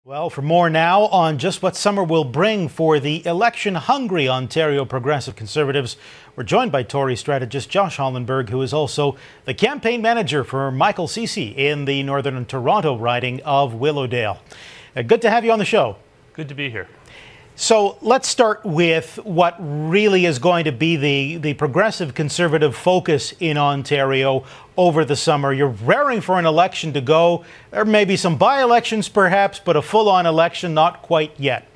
Well, for more now on just what summer will bring for the election-hungry Ontario Progressive Conservatives, we're joined by Tory strategist Josh Hollenberg, who is also the campaign manager for Michael Ceci in the Northern Toronto riding of Willowdale. Good to have you on the show. Good to be here. So let's start with what really is going to be the progressive conservative focus in Ontario over the summer. You're raring for an election to go. There may be some by-elections perhaps, but a full-on election not quite yet.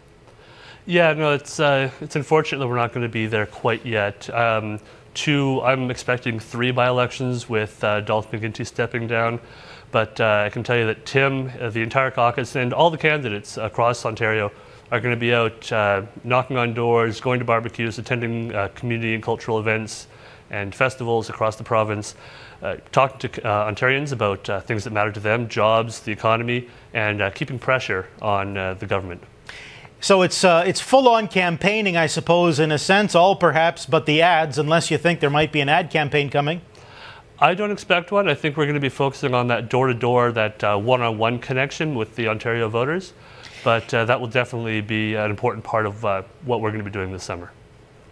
Yeah, no, it's unfortunate that we're not going to be there quite yet. I'm expecting 3 by-elections with Dalton McGinty stepping down. But I can tell you that Tim, the entire caucus, and all the candidates across Ontario are going to be out knocking on doors, going to barbecues, attending community and cultural events and festivals across the province, talking to Ontarians about things that matter to them, jobs, the economy, and keeping pressure on the government. So it's full-on campaigning, I suppose, in a sense, all perhaps but the ads, unless you think there might be an ad campaign coming. I don't expect one. I think we're going to be focusing on that door-to-door, that one-on-one connection with the Ontario voters. But that will definitely be an important part of what we're going to be doing this summer.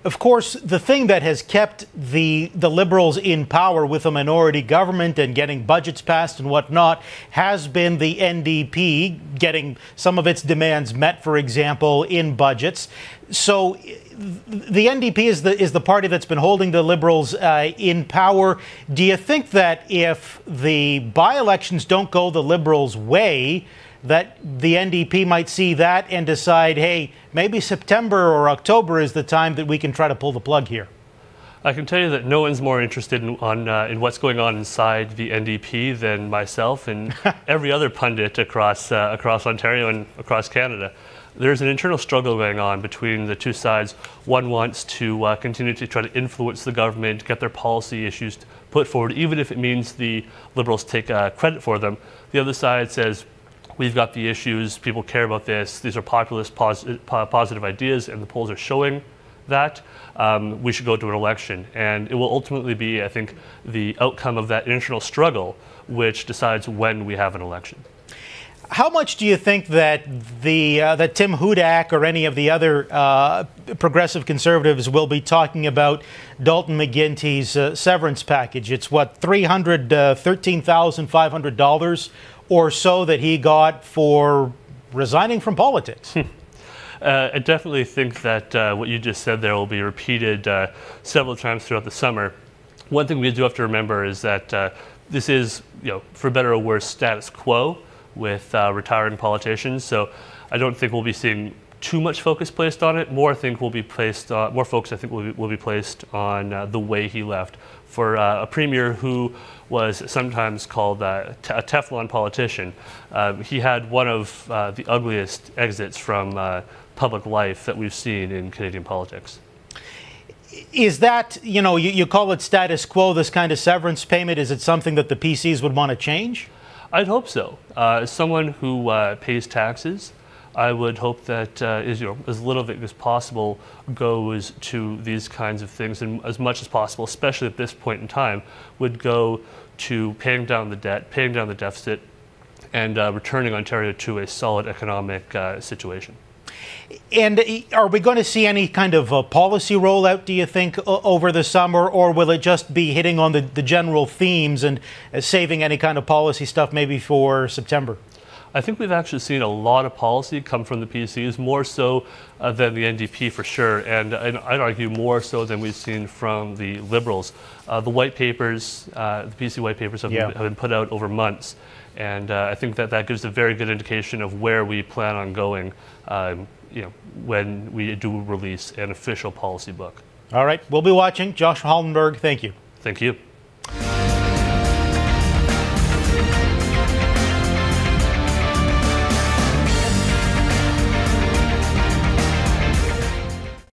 Of course, the thing that has kept the Liberals in power with a minority government and getting budgets passed and whatnot has been the NDP getting some of its demands met, for example, in budgets. So the NDP is the party that's been holding the Liberals in power. Do you think that if the by-elections don't go the Liberals' way, that the NDP might see that and decide, hey, maybe September or October is the time that we can try to pull the plug here? I can tell you that no one's more interested in what's going on inside the NDP than myself and every other pundit across Ontario and across Canada. There's an internal struggle going on between the two sides. One wants to continue to try to influence the government, get their policy issues put forward, even if it means the Liberals take credit for them. The other side says, we've got the issues, people care about this, these are populist, positive ideas, and the polls are showing that. We should go to an election. And it will ultimately be, I think, the outcome of that internal struggle which decides when we have an election. How much do you think that that Tim Hudak or any of the other progressive conservatives will be talking about Dalton McGinty's severance package? It's what, $313,500 or so that he got for resigning from politics? I definitely think that what you just said there will be repeated several times throughout the summer. One thing we do have to remember is that this is, for better or worse, status quo with retiring politicians. So I don't think we'll be seeing too much focus placed on it. More focus I think will be placed on the way he left. For a premier who was sometimes called a Teflon politician, he had one of the ugliest exits from public life that we've seen in Canadian politics. Is that, you call it status quo, this kind of severance payment, is it something that the PCs would want to change? I'd hope so. As someone who pays taxes, I would hope that as little of it as possible goes to these kinds of things, and as much as possible, especially at this point in time, would go to paying down the debt, paying down the deficit, and returning Ontario to a solid economic situation. And are we going to see any kind of a policy rollout, do you think, over the summer, or will it just be hitting on the general themes and saving any kind of policy stuff maybe for September? I think we've actually seen a lot of policy come from the PCs, more so than the NDP for sure, and I'd argue more so than we've seen from the Liberals. The white papers, the PC white papers have been put out over months, and I think that gives a very good indication of where we plan on going when we do release an official policy book. All right, we'll be watching. Josh Hollenberg, thank you. Thank you.